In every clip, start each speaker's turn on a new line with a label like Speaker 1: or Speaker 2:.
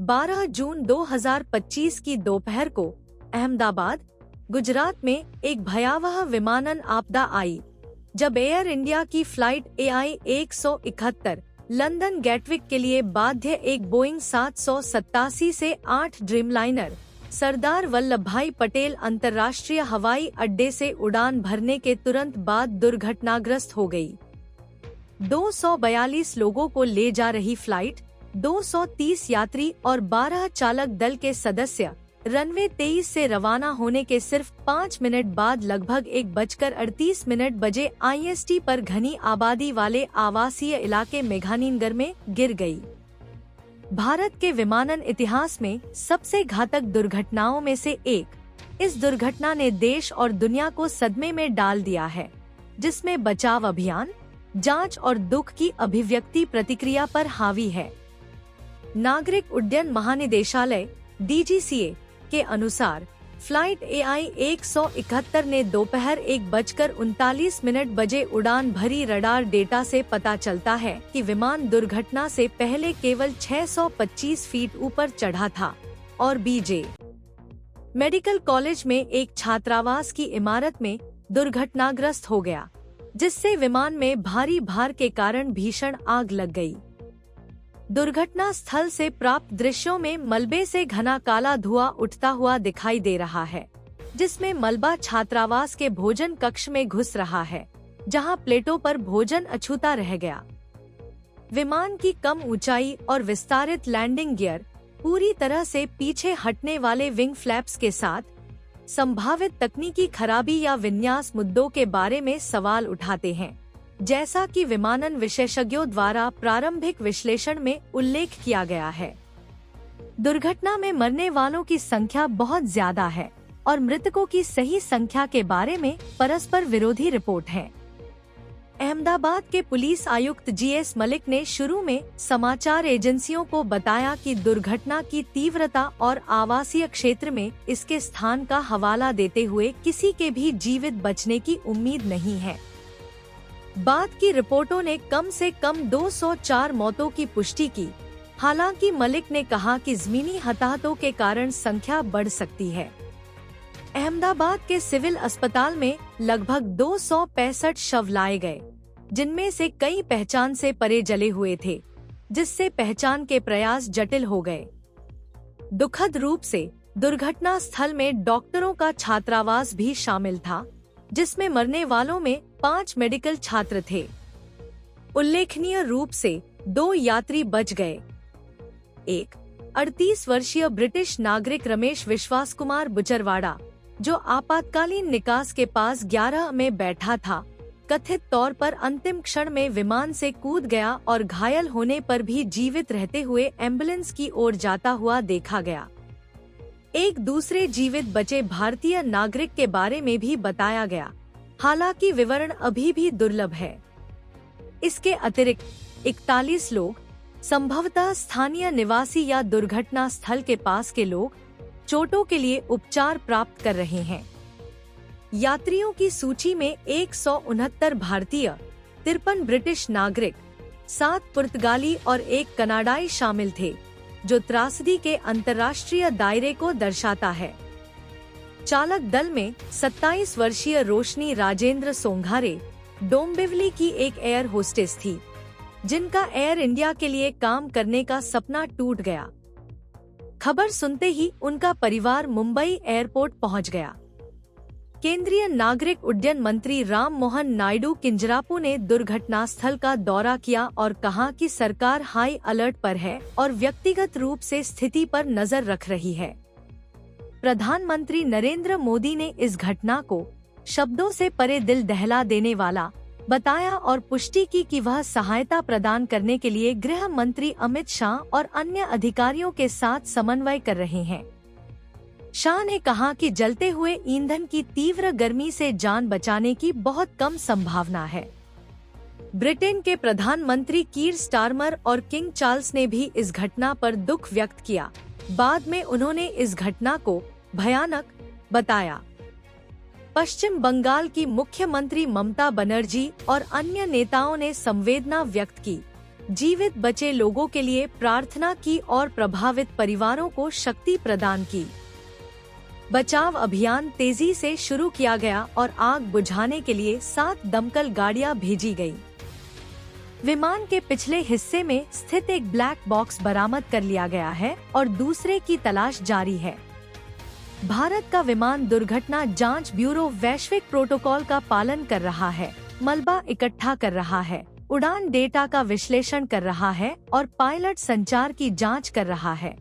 Speaker 1: 12 जून 2025 की दोपहर को अहमदाबाद, गुजरात में एक भयावह विमानन आपदा आई, जब एयर इंडिया की फ्लाइट AI 171 लंदन गैटविक के लिए बाध्य एक बोइंग 787 से 8 ड्रीमलाइनर सरदार वल्लभभाई पटेल अंतर्राष्ट्रीय हवाई अड्डे से उड़ान भरने के तुरंत बाद दुर्घटनाग्रस्त हो गई। 242 लोगों को ले जा रही फ्लाइट, 230 यात्री और 12 चालक दल के सदस्य रनवे 23 से रवाना होने के सिर्फ 5 मिनट बाद लगभग 1:38 बजे IST पर घनी आबादी वाले आवासीय इलाके मेघानीनगर में गिर गई। भारत के विमानन इतिहास में सबसे घातक दुर्घटनाओं में से एक, इस दुर्घटना ने देश और दुनिया को सदमे में डाल दिया है, जिसमें बचाव अभियान, जांच और दुख की अभिव्यक्ति प्रतिक्रिया पर हावी है। नागरिक उड्डयन महानिदेशालय DGCA के अनुसार फ्लाइट AI 171 ने दोपहर 1:39 बजे उड़ान भरी। रडार डेटा से पता चलता है कि विमान दुर्घटना से पहले केवल 625 फीट ऊपर चढ़ा था और BJ मेडिकल कॉलेज में एक छात्रावास की इमारत में दुर्घटनाग्रस्त हो गया, जिससे विमान में भारी भार के कारण भीषण आग लग गई। दुर्घटना स्थल से प्राप्त दृश्यों में मलबे से घना काला धुआं उठता हुआ दिखाई दे रहा है, जिसमें मलबा छात्रावास के भोजन कक्ष में घुस रहा है, जहां प्लेटों पर भोजन अछूता रह गया। विमान की कम ऊंचाई और विस्तारित लैंडिंग गियर पूरी तरह से पीछे हटने वाले विंग फ्लैप्स के साथ संभावित तकनीकी खराबी या विन्यास मुद्दों के बारे में सवाल उठाते हैं, जैसा कि विमानन विशेषज्ञों द्वारा प्रारंभिक विश्लेषण में उल्लेख किया गया है। दुर्घटना में मरने वालों की संख्या बहुत ज्यादा है और मृतकों की सही संख्या के बारे में परस्पर विरोधी रिपोर्ट है। अहमदाबाद के पुलिस आयुक्त GS मलिक ने शुरू में समाचार एजेंसियों को बताया कि दुर्घटना की तीव्रता और आवासीय क्षेत्र में इसके स्थान का हवाला देते हुए किसी के भी जीवित बचने की उम्मीद नहीं है। बाद की रिपोर्टों ने कम से कम 204 मौतों की पुष्टि की। हालांकि मलिक ने कहा कि ज़मीनी हताहतों के कारण संख्या बढ़ सकती है। अहमदाबाद के सिविल अस्पताल में लगभग 265 शव लाए गए, जिनमें से कई पहचान से परे जले हुए थे, जिससे पहचान के प्रयास जटिल हो गए। दुखद रूप से दुर्घटना स्थल में डॉक्टरों का छात्रावास भी शामिल था, जिसमें मरने वालों में 5 मेडिकल छात्र थे। उल्लेखनीय रूप से 2 यात्री बच गए। एक 38 वर्षीय ब्रिटिश नागरिक रमेश विश्वास कुमार बुचरवाड़ा, जो आपातकालीन निकास के पास 11 में बैठा था, कथित तौर पर अंतिम क्षण में विमान से कूद गया और घायल होने पर भी जीवित रहते हुए एम्बुलेंस की ओर जाता हुआ देखा गया। एक दूसरे जीवित बचे भारतीय नागरिक के बारे में भी बताया गया, हालांकि विवरण अभी भी दुर्लभ है। इसके अतिरिक्त 41 लोग, संभवतः स्थानीय निवासी या दुर्घटना स्थल के पास के लोग, चोटों के लिए उपचार प्राप्त कर रहे हैं। यात्रियों की सूची में 169 भारतीय, 53 ब्रिटिश नागरिक, 7 पुर्तगाली और 1 कनाडाई शामिल थे, जो त्रासदी के अंतर्राष्ट्रीय दायरे को दर्शाता है। चालक दल में 27 वर्षीय रोशनी राजेंद्र सोंघारे डोंबिवली की एक एयर होस्टेस थी, जिनका एयर इंडिया के लिए काम करने का सपना टूट गया। खबर सुनते ही उनका परिवार मुंबई एयरपोर्ट पहुंच गया। केंद्रीय नागरिक उड्डयन मंत्री राम मोहन नायडू किंजरापू ने दुर्घटना स्थल का दौरा किया और कहा कि सरकार हाई अलर्ट पर है और व्यक्तिगत रूप से स्थिति पर नजर रख रही है। प्रधानमंत्री नरेंद्र मोदी ने इस घटना को शब्दों से परे दिल दहला देने वाला बताया और पुष्टि की कि वह सहायता प्रदान करने के लिए गृह मंत्री अमित शाह और अन्य अधिकारियों के साथ समन्वय कर रहे हैं। शाह ने कहा कि जलते हुए ईंधन की तीव्र गर्मी से जान बचाने की बहुत कम संभावना है। ब्रिटेन के प्रधानमंत्री कीर स्टारमर और किंग चार्ल्स ने भी इस घटना पर दुख व्यक्त किया। बाद में उन्होंने इस घटना को भयानक बताया। पश्चिम बंगाल की मुख्यमंत्री ममता बनर्जी और अन्य नेताओं ने संवेदना व्यक्त की। जीवित बचे लोगों के लिए प्रार्थना की और प्रभावित परिवारों को शक्ति प्रदान की। बचाव अभियान तेजी से शुरू किया गया और आग बुझाने के लिए 7 दमकल गाड़ियां भेजी गईं। विमान के पिछले हिस्से में स्थित एक ब्लैक बॉक्स बरामद कर लिया गया है और दूसरे की तलाश जारी है। भारत का विमान दुर्घटना जांच ब्यूरो वैश्विक प्रोटोकॉल का पालन कर रहा है, मलबा इकट्ठा कर रहा है, उड़ान डेटा का विश्लेषण कर रहा है और पायलट संचार की जांच कर रहा है।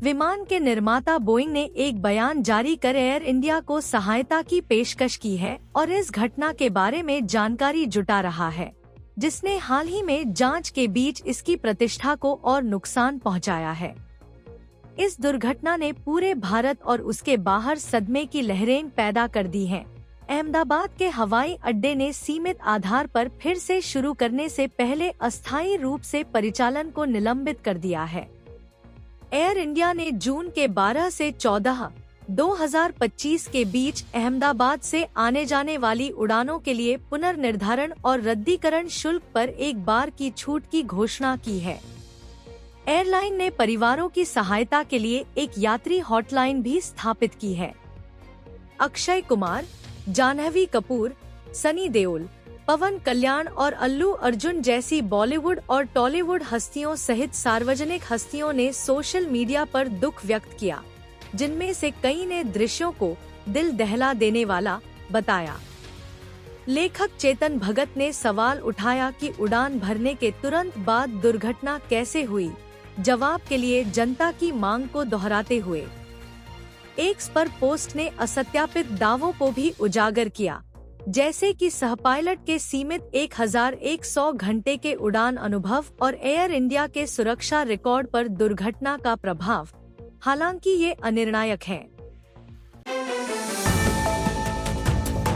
Speaker 1: विमान के निर्माता बोइंग ने एक बयान जारी कर एयर इंडिया को सहायता की पेशकश की है और इस घटना के बारे में जानकारी जुटा रहा है, जिसने हाल ही में जांच के बीच इसकी प्रतिष्ठा को और नुकसान पहुंचाया है। इस दुर्घटना ने पूरे भारत और उसके बाहर सदमे की लहरें पैदा कर दी हैं। अहमदाबाद के हवाई अड्डे ने सीमित आधार पर फिर से शुरू करने से पहले अस्थायी रूप से परिचालन को निलंबित कर दिया है। एयर इंडिया ने जून के 12 से 14, 2025 के बीच अहमदाबाद से आने जाने वाली उड़ानों के लिए पुनर्निर्धारण और रद्दीकरण शुल्क पर एक बार की छूट की घोषणा की है। एयरलाइन ने परिवारों की सहायता के लिए एक यात्री हॉटलाइन भी स्थापित की है। अक्षय कुमार, जानवी कपूर, सनी देओल, पवन कल्याण और अल्लू अर्जुन जैसी बॉलीवुड और टॉलीवुड हस्तियों सहित सार्वजनिक हस्तियों ने सोशल मीडिया पर दुख व्यक्त किया, जिनमें से कई ने दृश्यों को दिल दहला देने वाला बताया। लेखक चेतन भगत ने सवाल उठाया कि उड़ान भरने के तुरंत बाद दुर्घटना कैसे हुई। जवाब के लिए जनता की मांग को दोहराते हुए एक्स पर पोस्ट ने असत्यापित दावों को भी उजागर किया, जैसे कि सहपायलट के सीमित 1100 घंटे के उड़ान अनुभव और एयर इंडिया के सुरक्षा रिकॉर्ड पर दुर्घटना का प्रभाव। हालांकि ये अनिर्णायक है।